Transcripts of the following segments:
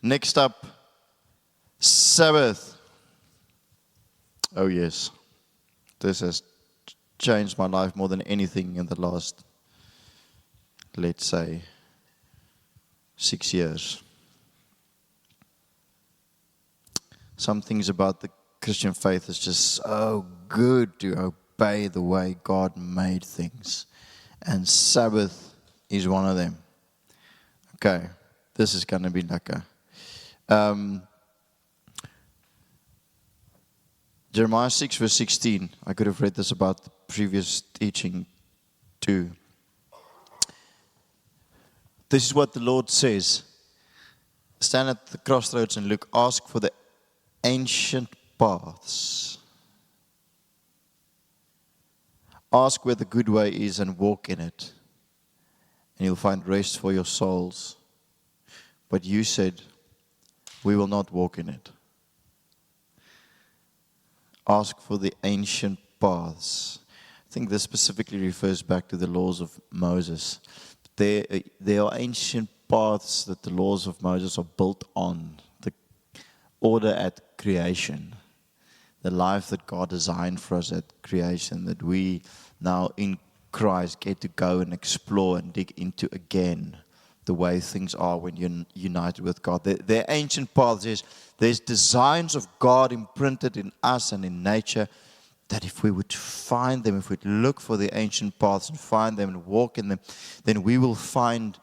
Next up, Sabbath. Oh yes, this has changed my life more than anything in the last, let's say, 6 years. Some things about the Christian faith is just so good to obey the way God made things. And Sabbath is one of them. Okay, this is going to be lekker. Jeremiah 6 verse 16. I could have read this about the previous teaching too. This is what the Lord says. Stand at the crossroads and look. Ask for the ancient paths. Ask where the good way is and walk in it. And you'll find rest for your souls. But you said, we will not walk in it. Ask for the ancient paths. I think this specifically refers back to the laws of Moses. There are ancient paths that the laws of Moses are built on. The order at creation. The life that God designed for us at creation. That we now in Christ get to go and explore and dig into again. The way things are when you're united with God. They're ancient paths. There's designs of God imprinted in us and in nature that if we would find them, if we'd look for the ancient paths and find them and walk in them, then we will find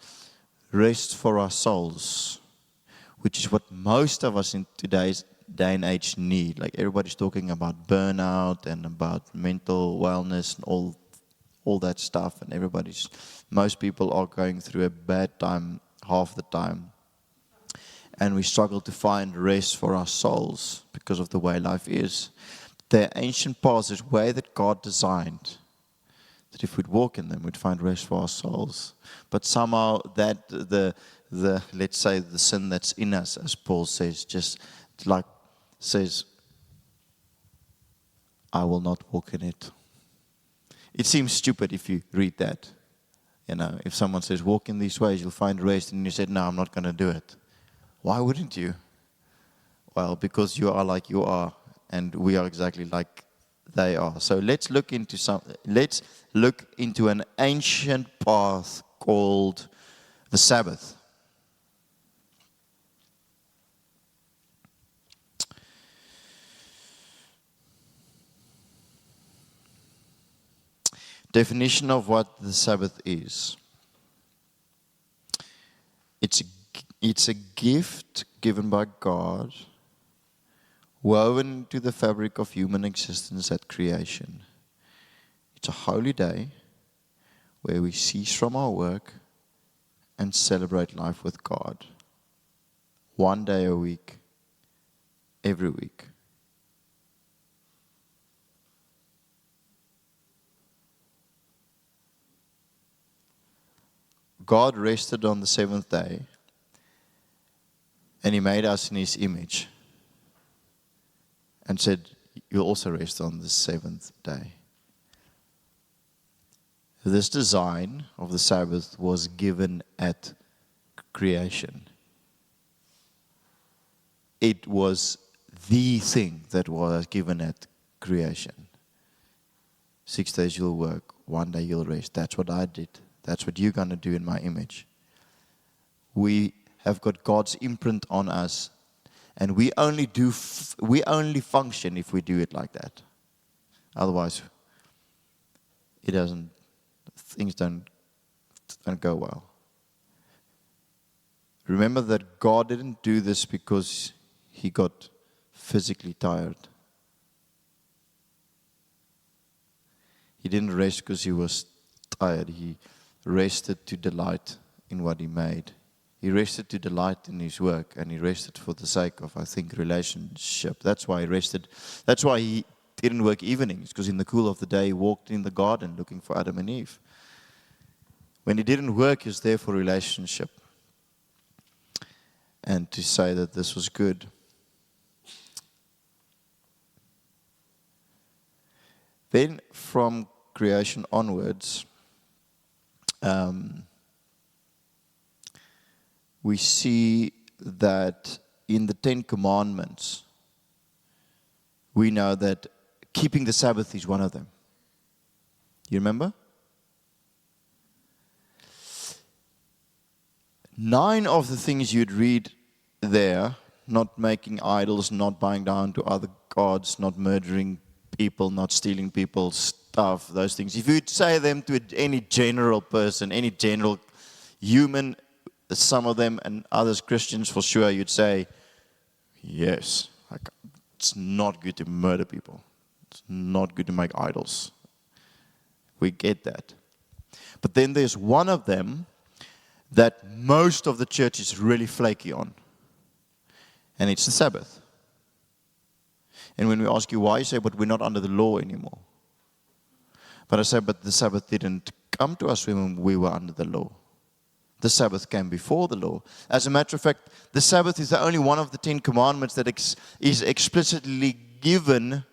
rest for our souls, which is what most of us in today's day and age need. Like everybody's talking about burnout and about mental wellness and all that stuff, and most people are going through a bad time half the time. And we struggle to find rest for our souls because of the way life is. The ancient paths is way that God designed, that if we'd walk in them, we'd find rest for our souls. But somehow that the let's say the sin that's in us, as Paul says, just like says, I will not walk in it. It seems stupid if you read that. You know, if someone says, walk in these ways, you'll find rest, and you said, no, I'm not going to do it. Why wouldn't you? Well, because you are like you are, and we are exactly like they are. So let's look into an ancient path called the Sabbath. Definition of what the Sabbath is. It's a gift given by God, woven into the fabric of human existence at creation. It's a holy day where we cease from our work and celebrate life with God. One day a week, every week. God rested on the seventh day, and He made us in His image, and said, you'll also rest on the seventh day. This design of the Sabbath was given at creation. It was the thing that was given at creation. 6 days you'll work, one day you'll rest. That's what I did. That's what you're going to do in my image. We have got God's imprint on us, and we only function if we do it like that. Otherwise, things don't go well. Remember that God didn't do this because He got physically tired. He didn't rest because He was tired. He rested to delight in what He made. He rested to delight in His work, and He rested for the sake of, I think, relationship. That's why He rested. That's why He didn't work evenings, because in the cool of the day He walked in the garden looking for Adam and Eve. When He didn't work, He was there for relationship. And to say that this was good. Then from creation onwards, we see that in the Ten Commandments, we know that keeping the Sabbath is one of them. You remember? 9 of the things you'd read there, not making idols, not bowing down to other gods, not murdering people, not stealing people's stuff, those things. If you'd say them to any general person, any general human, some of them and others Christians for sure, you'd say, yes, like, it's not good to murder people. It's not good to make idols. We get that. But then there's one of them that most of the church is really flaky on. And it's the Sabbath. And when we ask you why, you say, but we're not under the law anymore. But I say, but the Sabbath didn't come to us when we were under the law. The Sabbath came before the law. As a matter of fact, the Sabbath is the only one of the 10 commandments that is explicitly given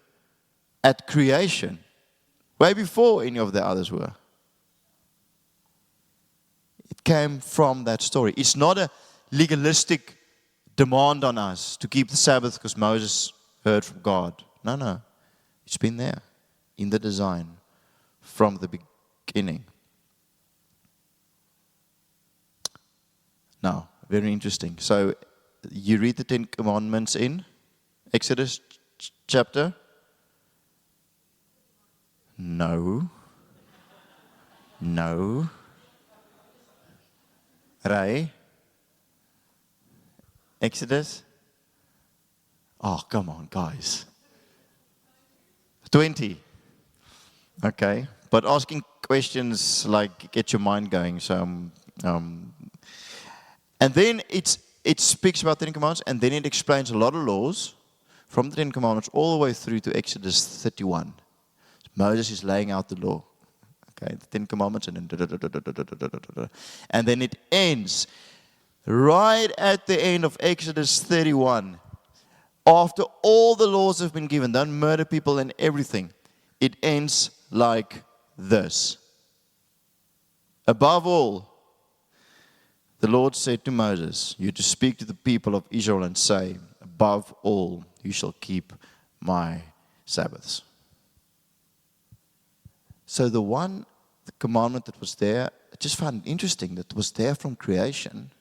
at creation. Way before any of the others were. It came from that story. It's not a legalistic demand on us to keep the Sabbath because Moses heard from God. No. It's been there in the design from the beginning. Now, very interesting. So, you read the 10 Commandments in Exodus chapter? No. Ray? Exodus? Oh, come on, guys. 20. Okay. But asking questions like get your mind going. So, and then it speaks about the Ten Commandments, and then it explains a lot of laws from the Ten Commandments all the way through to Exodus 31. Moses is laying out the law. Okay, the Ten Commandments, and then it ends right at the end of Exodus 31. After all the laws have been given, don't murder people and everything, it ends like this. Above all, the Lord said to Moses, you to speak to the people of Israel and say, above all, you shall keep my Sabbaths. So the commandment that was there, I just found it interesting that was there from creation,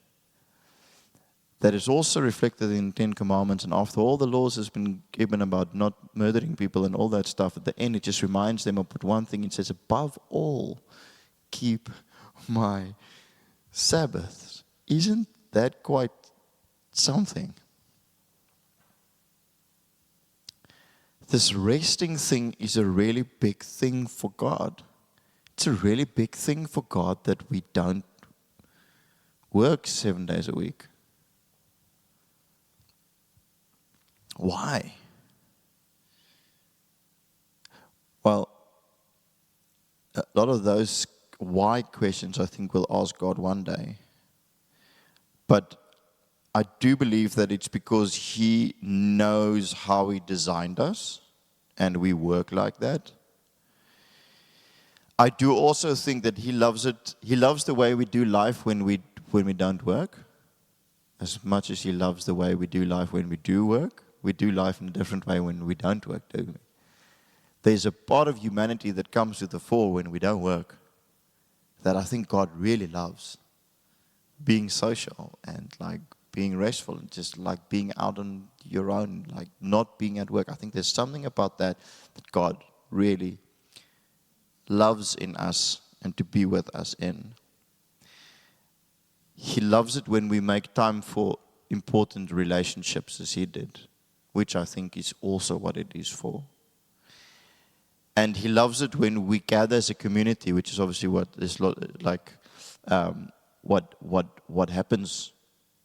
that is also reflected in the Ten Commandments, and after all the laws has been given about not murdering people and all that stuff, at the end it just reminds them of one thing. It says, above all, keep my Sabbaths. Isn't that quite something? This resting thing is a really big thing for God. It's a really big thing for God that we don't work 7 days a week. Why? Well, a lot of those why questions I think we'll ask God one day. But I do believe that it's because He knows how He designed us and we work like that. I do also think that He loves it. He loves the way we do life when we don't work, as much as He loves the way we do life when we do work. We do life in a different way when we don't work, do we? There's a part of humanity that comes to the fore when we don't work that I think God really loves. Being social and like being restful and just like being out on your own, like not being at work. I think there's something about that God really loves in us and to be with us in. He loves it when we make time for important relationships as He did, which I think is also what it is for. And He loves it when we gather as a community, which is obviously what is like what happens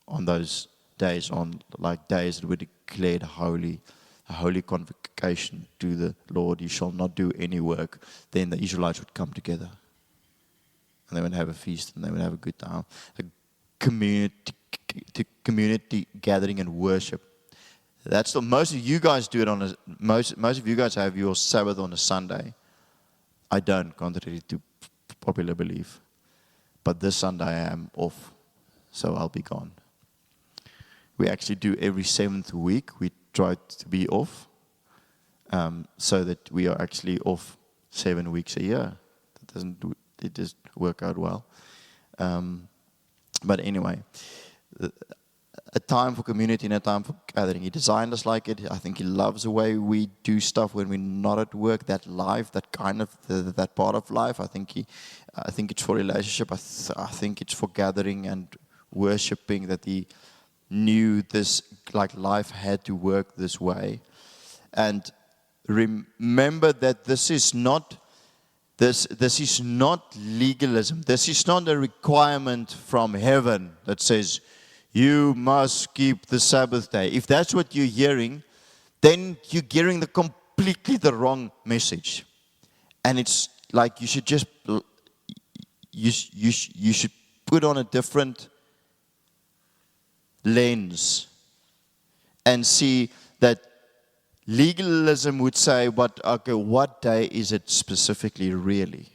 on those days, on like days that were declared holy, a holy convocation to the Lord. You shall not do any work. Then the Israelites would come together, and they would have a feast, and they would have a good time, a community gathering and worship. That's the most of you guys do it on most of you guys have your Sabbath on a Sunday. I don't, contrary to popular belief. But this Sunday I am off, so I'll be gone. we actually do every 7th week. We try to be off so that we are actually off 7 weeks a year. It just work out well. But anyway, a time for community and a time for gathering. He designed us like it. I think He loves the way we do stuff when we're not at work. That life, that kind of that part of life. I think it's for relationship. I think it's for gathering and worshiping. That He knew this, like life had to work this way. And remember that this is not legalism. This is not a requirement from heaven that says you must keep the Sabbath day. If that's what you're hearing, then you're hearing completely the wrong message. And it's like you should just you should put on a different lens and see that legalism would say, what day is it specifically really?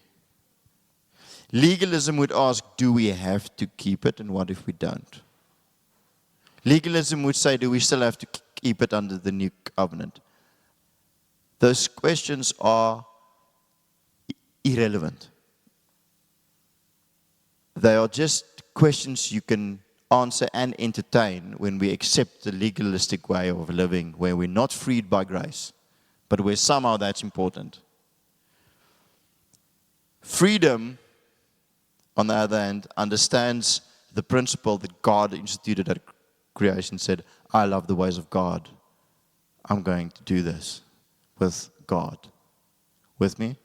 Legalism would ask, do we have to keep it, and what if we don't? Legalism would say, do we still have to keep it under the new covenant? Those questions are irrelevant. They are just questions you can answer and entertain when we accept the legalistic way of living, where we're not freed by grace, but where somehow that's important. Freedom, on the other hand, understands the principle that God instituted at creation, said, I love the ways of God. I'm going to do this with God. With me?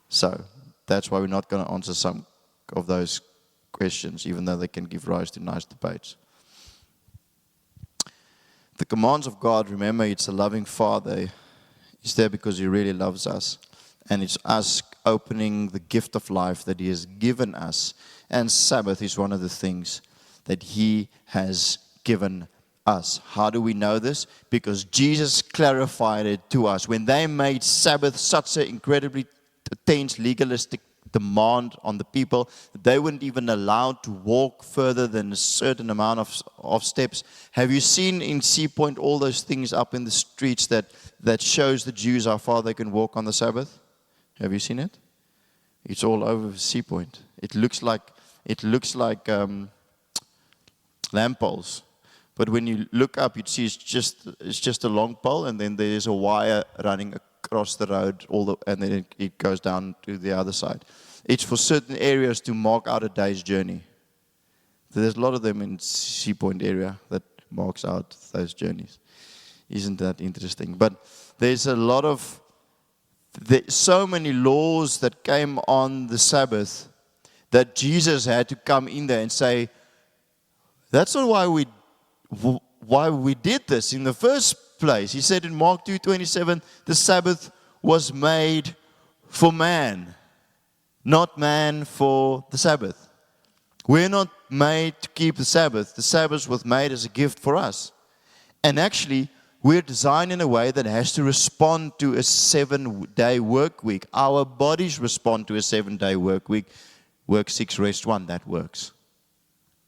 So, that's why we're not going to answer some of those questions, even though they can give rise to nice debates. The commands of God, remember, it's a loving Father. He's there because He really loves us. And it's us opening the gift of life that He has given us. And Sabbath is one of the things that He has given us. How do we know this? Because Jesus clarified it to us. When they made Sabbath such an incredibly tense, legalistic demand on the people, they weren't even allowed to walk further than a certain amount of steps. Have you seen in Sea Point all those things up in the streets that shows the Jews how far they can walk on the Sabbath? Have you seen it? It's all over Sea Point. It looks like lamp poles, but when you look up, you see it's just a long pole, and then there's a wire running across the road, and then it goes down to the other side. It's for certain areas to mark out a day's journey. There's a lot of them in Sea Point area that marks out those journeys. Isn't that interesting? But there's so many laws that came on the Sabbath that Jesus had to come in there and say, that's not why we did this in the first place. He said in Mark 2:27, the Sabbath was made for man, not man for the Sabbath. We're not made to keep the Sabbath. The Sabbath was made as a gift for us. And actually, we're designed in a way that has to respond to a 7-day work week. Our bodies respond to a 7-day work week. Work 6, rest 1, that works.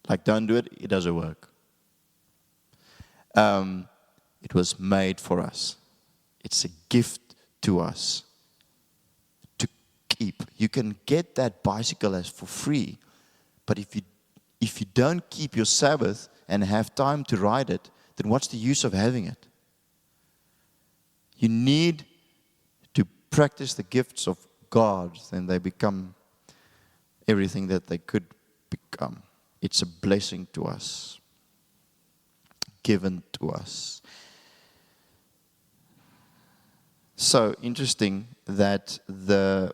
Like, don't do it, it doesn't work. It was made for us. It's a gift to us to keep. You can get that bicycle as for free, but if you don't keep your Sabbath and have time to ride it, then what's the use of having it? You need to practice the gifts of God, then they become everything that they could become. It's a blessing to us, given to us. So interesting that the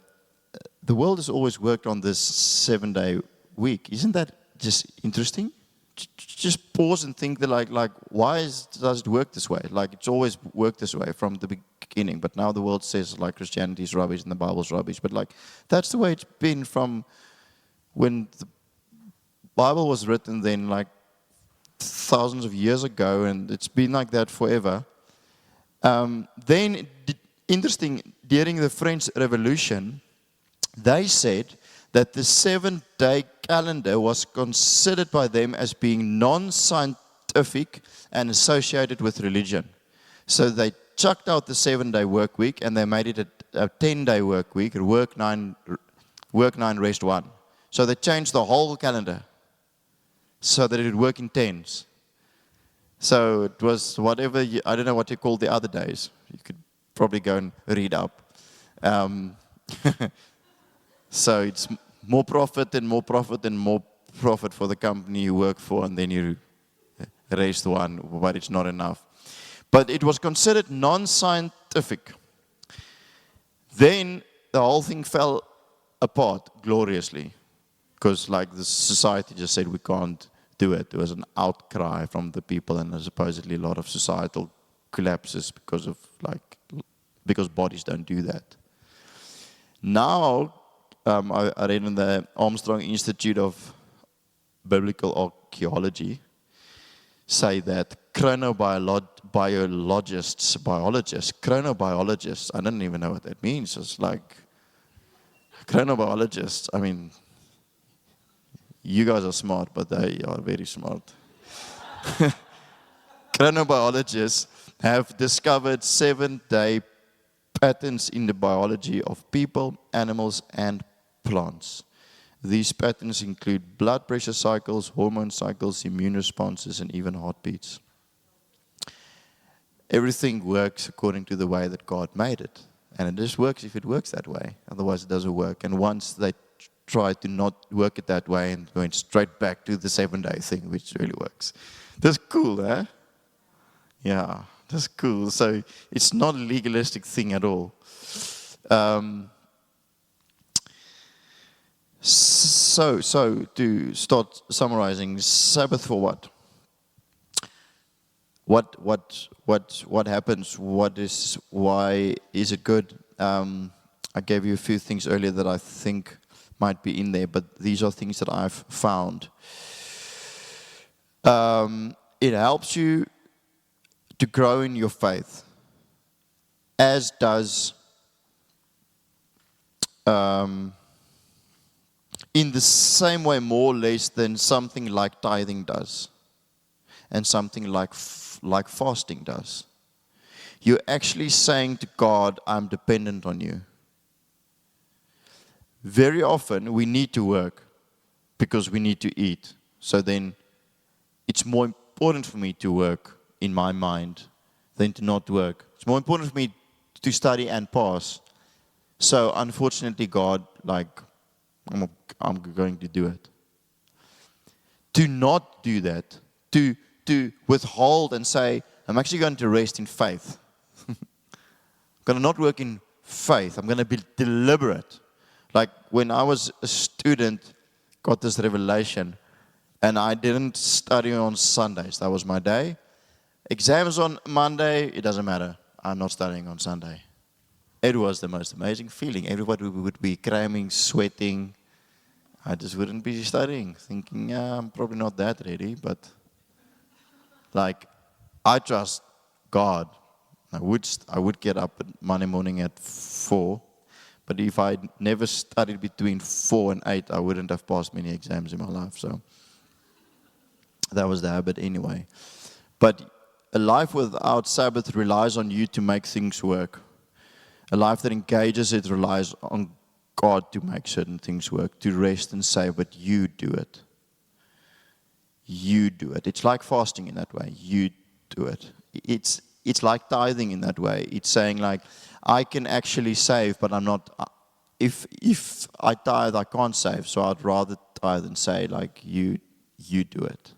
world has always worked on this 7-day week. Isn't that just interesting? Just pause and think that like why does it work this way? Like, it's always worked this way from the beginning, but now the world says like Christianity is rubbish and the Bible's rubbish. But like, that's the way it's been from when the Bible was written, then like thousands of years ago, and it's been like that forever. Then, interesting, during the French Revolution, they said that the 7-day calendar was considered by them as being non-scientific scientific and associated with religion. So they chucked out the 7-day work week and they made it a 10-day work week, work 9, rest 1. So they changed the whole calendar so that it would work in 10s. So it was whatever, I don't know what you call the other days. You could probably go and read up. So it's more profit and more profit and more profit for the company you work for, and then you rest 1, but it's not enough. But it was considered non-scientific. Then the whole thing fell apart gloriously, because like the society just said we can't do it. There was an outcry from the people, and supposedly a lot of societal collapses because bodies don't do that. Now, I read in the Armstrong Institute of Biblical Archaeology say that chronobiologists, I don't even know what that means. It's like chronobiologists, I mean, you guys are smart, but they are very smart. Chronobiologists have discovered 7-day patterns in the biology of people, animals, and plants. These patterns include blood pressure cycles, hormone cycles, immune responses, and even heartbeats. Everything works according to the way that God made it. And it just works if it works that way. Otherwise, it doesn't work. And once they try to not work it that way and going straight back to the 7-day thing, which really works. That's cool, eh? Yeah, that's cool. So it's not a legalistic thing at all. So to start summarizing, Sabbath for what? What happens? Why is it good? I gave you a few things earlier that I think might be in there, but these are things that I've found. It helps you to grow in your faith, as does in the same way, more or less, than something like tithing does, and something like fasting does. You're actually saying to God, I'm dependent on you. Very often, we need to work because we need to eat. So then, it's more important for me to work in my mind than to not work. It's more important for me to study and pass. So, unfortunately, God, I'm going to do it. Do not do that. To withhold and say, I'm actually going to rest in faith. I'm going to not work in faith. I'm going to be deliberate. Like when I was a student, got this revelation, and I didn't study on Sundays. That was my day. Exams on Monday, it doesn't matter. I'm not studying on Sunday. It was the most amazing feeling. Everybody would be cramming, sweating. I just wouldn't be studying, thinking, I'm probably not that ready, but I trust God. I would get up Monday morning at 4, but if I never studied between 4 and 8, I wouldn't have passed many exams in my life. So that was the habit anyway. But a life without Sabbath relies on you to make things work. A life that engages it relies on God to make certain things work, to rest and say, but you do it. You do it. It's like fasting in that way. You do it. It's like tithing in that way. It's saying I can actually save, but I'm not. If I tithe, I can't save. So I'd rather tithe and say you do it.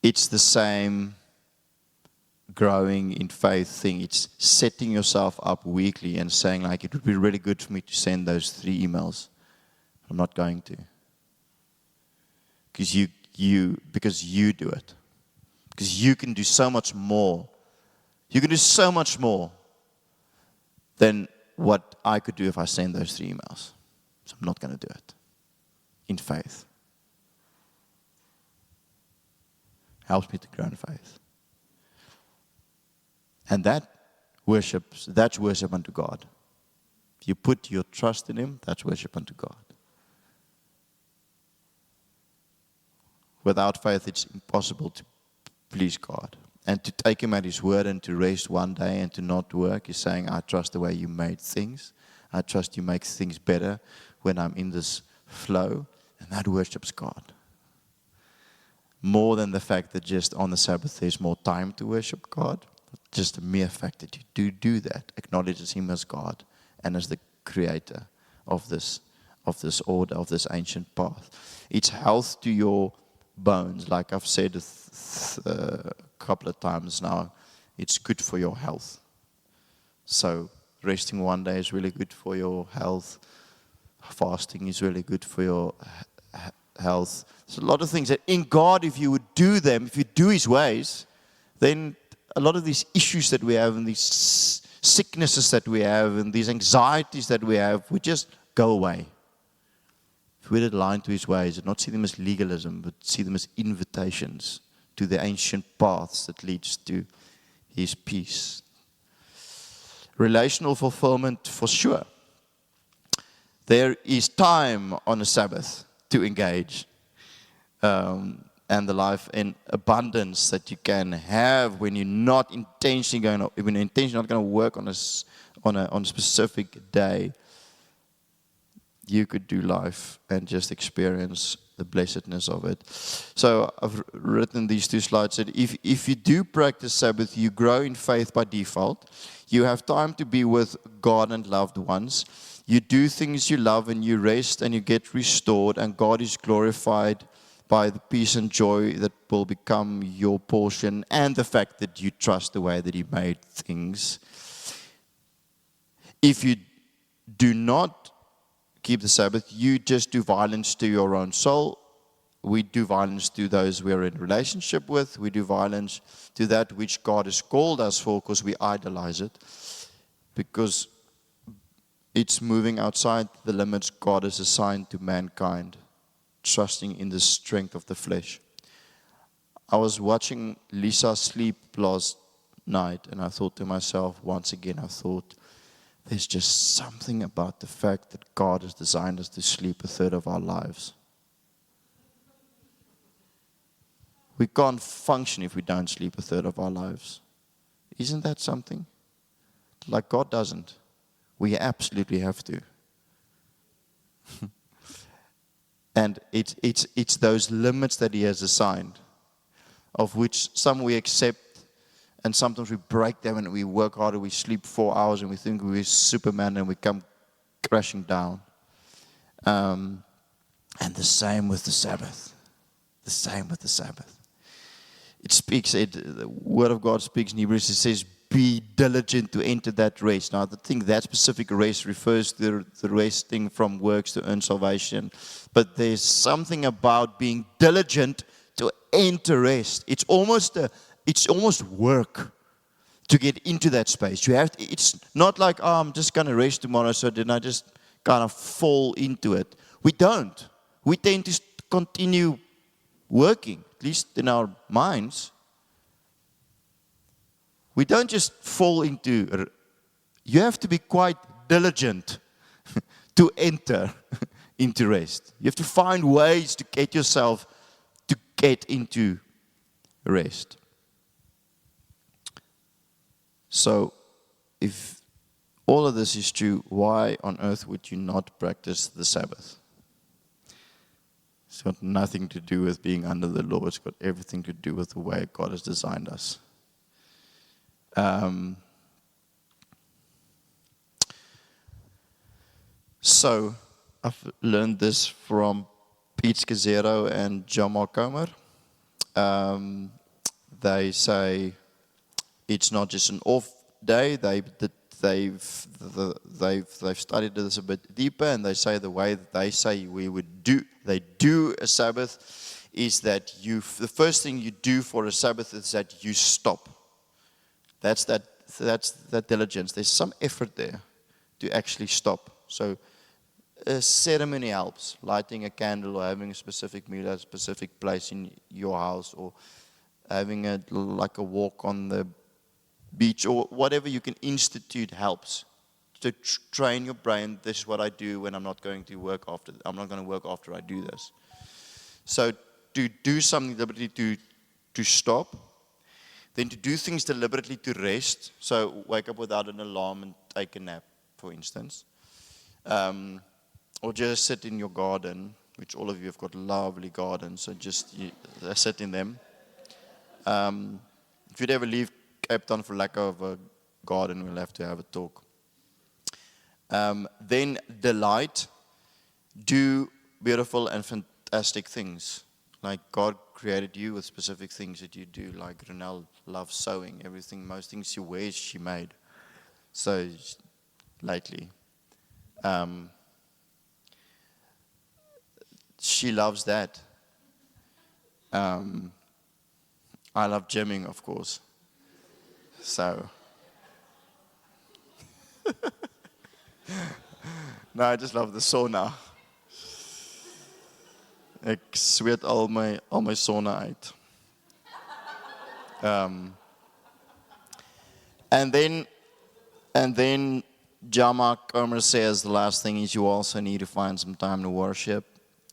It's the same growing in faith thing. It's setting yourself up weekly and saying it would be really good for me to send those 3 emails. I'm not going to. Because you do it. Because you can do so much more. You can do so much more than what I could do if I send those 3 emails. So I'm not going to do it. In faith. Helps me to grow in faith. And that's worship unto God. If you put your trust in Him, that's worship unto God. Without faith, it's impossible to please God. And to take Him at His word and to rest one day and to not work is saying, I trust the way you made things. I trust you make things better when I'm in this flow. And that worships God. More than the fact that just on the Sabbath there's more time to worship God. Just the mere fact that you do that acknowledges Him as God and as the creator of this order, of this ancient path. It's health to your bones. Like I've said a couple of times now, it's good for your health. So resting one day is really good for your health. Fasting is really good for your health. There's a lot of things that in God, if you would do them, if you do His ways, then a lot of these issues that we have and these sicknesses that we have and these anxieties that we have would just go away. If we would align to His ways and not see them as legalism, but see them as invitations to the ancient paths that leads to His peace. Relational fulfillment for sure. There is time on a Sabbath to engage. And the life in abundance that you can have when you're not intentionally not going to work on a specific day. You could do life and just experience the blessedness of it. So I've written these two slides that if you do practice Sabbath, you grow in faith by default. You have time to be with God and loved ones. You do things you love and you rest and you get restored and God is glorified by the peace and joy that will become your portion and the fact that you trust the way that He made things. If you do not keep the Sabbath, you just do violence to your own soul. We do violence to those we're in relationship with. We do violence to that which God has called us for because we idolize it. Because it's moving outside the limits God has assigned to mankind, trusting in the strength of the flesh. I was watching Lisa sleep last night and I thought to myself, once again, there's just something about the fact that God has designed us to sleep a third of our lives. We can't function if we don't sleep a third of our lives. Isn't that something? Like God doesn't. We absolutely have to. And it's those limits that He has assigned, of which some we accept, and sometimes we break them and we work harder, we sleep 4 hours and we think we're Superman and we come crashing down. And the same with the Sabbath. The same with the Sabbath. The Word of God speaks in Hebrews, it says, be diligent to enter that rest. Now, I think that specific rest refers to the resting from works to earn salvation. But there's something about being diligent to enter rest. It's almost work to get into that space. It's not like, I'm just going to rest tomorrow, so then I just kind of fall into it. We don't. We tend to continue working, at least in our minds. We don't just fall into, you have to be quite diligent to enter into rest. You have to find ways to get yourself to get into rest. So, if all of this is true, why on earth would you not practice the Sabbath? It's got nothing to do with being under the law. It's got everything to do with the way God has designed us. So, I've learned this from Pete Scazzero and John Mark Comer. They say it's not just an off day. They've studied this a bit deeper, and they say the way that they say they do a Sabbath is that the first thing you do for a Sabbath is that you stop. That's that diligence. There's some effort there to actually stop. So a ceremony helps. Lighting a candle or having a specific meal at a specific place in your house, or having a walk on the beach, or whatever you can institute helps to train your brain. This is what I do when I'm not going to work after. I'm not going to work after I do this. So to do something deliberately to stop. Then to do things deliberately to rest. So wake up without an alarm and take a nap, for instance. Or just sit in your garden, which all of you have got lovely gardens, so just sit in them. If you'd ever leave Cape Town for lack of a garden, we'll have to have a talk. Then delight, do beautiful and fantastic things. Like God created you with specific things that you do. Like Renelle loves sewing. Most things she wears, she made. So lately, she loves that. I love gymming, of course. So, no, I just love the sauna. Ek sweet al my sauna uit. And then Jama Comer says the last thing is you also need to find some time to worship.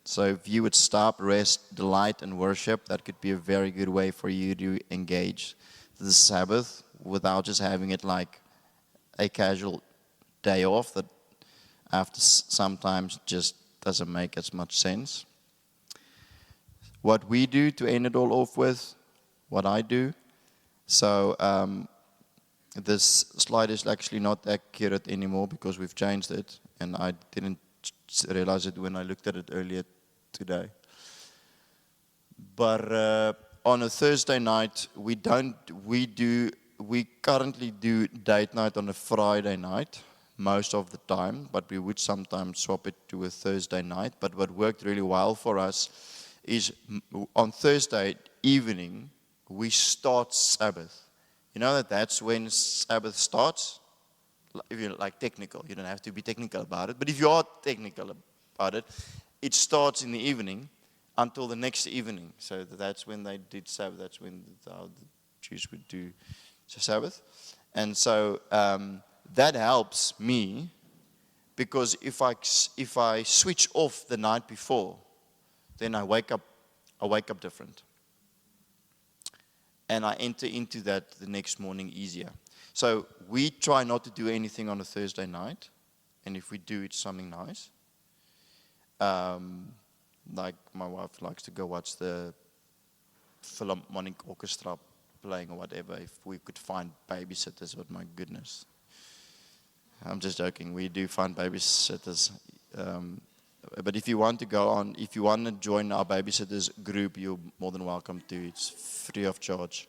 So if you would stop, rest, delight, and worship, that could be a very good way for you to engage the Sabbath without just having it like a casual day off that after sometimes just doesn't make as much sense. What we do to end it all off with, what I do. So this slide is actually not accurate anymore because we've changed it, and I didn't realize it when I looked at it earlier today. But on a Thursday night, we currently do date night on a Friday night most of the time, but we would sometimes swap it to a Thursday night. But what worked really well for us is on Thursday evening, we start Sabbath. You know that's when Sabbath starts? If you're like technical, you don't have to be technical about it. But if you are technical about it, it starts in the evening until the next evening. So that's when they did Sabbath. That's when the Jews would do Sabbath. And so that helps me because if I switch off the night before, then I wake up different. And I enter into that the next morning easier. So we try not to do anything on a Thursday night. And if we do, it's something nice. Like my wife likes to go watch the Philharmonic Orchestra playing or whatever. If we could find babysitters, but my goodness. I'm just joking. We do find babysitters. But if you want to join our babysitters group, you're more than welcome to. It's free of charge.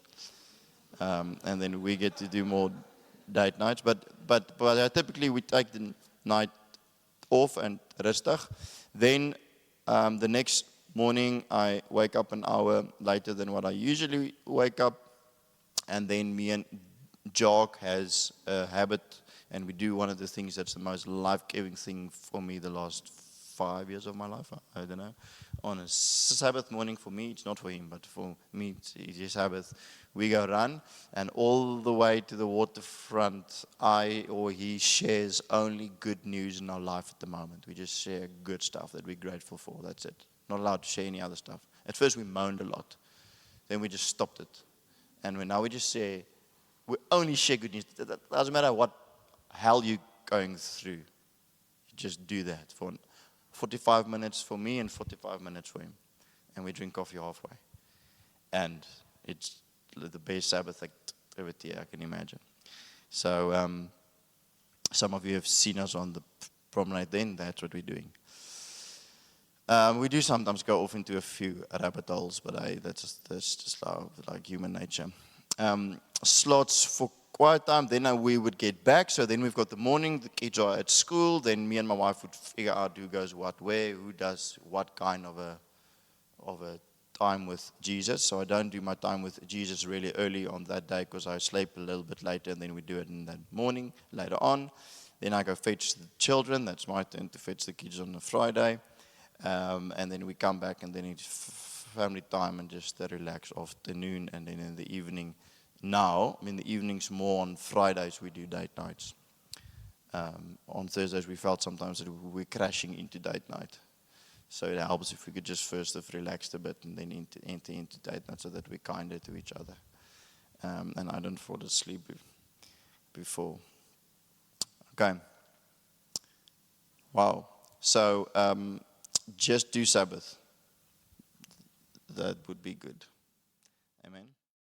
And then we get to do more date nights. But typically we take the night off and rustig. Then the next morning I wake up an hour later than what I usually wake up. And then me and Jock has a habit, and we do one of the things that's the most life-giving thing for me the last 5 years of my life, I don't know. On a Sabbath morning, for me, it's not for him, but for me, it's Sabbath. We go run, and all the way to the waterfront, I or he shares only good news in our life at the moment. We just share good stuff that we're grateful for. That's it. Not allowed to share any other stuff. At first, we moaned a lot. Then we just stopped it. And now we just say, we only share good news. It doesn't matter what hell you're going through. You just do that for 45 minutes for me and 45 minutes for him. And we drink coffee halfway. And it's the best Sabbath activity I can imagine. So some of you have seen us on the promenade then. That's what we're doing. We do sometimes go off into a few rabbit holes, but that's just like human nature. Slots for quiet time, then we would get back. So then we've got the morning, the kids are at school. Then me and my wife would figure out who goes what, where, who does what kind of a time with Jesus. So I don't do my time with Jesus really early on that day because I sleep a little bit later, and then we do it in the morning later on. Then I go fetch the children. That's my turn to fetch the kids on a Friday. And then we come back, and then it's family time and just a relaxed afternoon. And then in the evening, the evenings more on Fridays we do date nights. On Thursdays we felt sometimes that we're crashing into date night. So it helps if we could just first have relaxed a bit and then enter into date night so that we're kinder to each other. And I don't fall asleep before. Okay. Wow. So just do Sabbath. That would be good. Amen.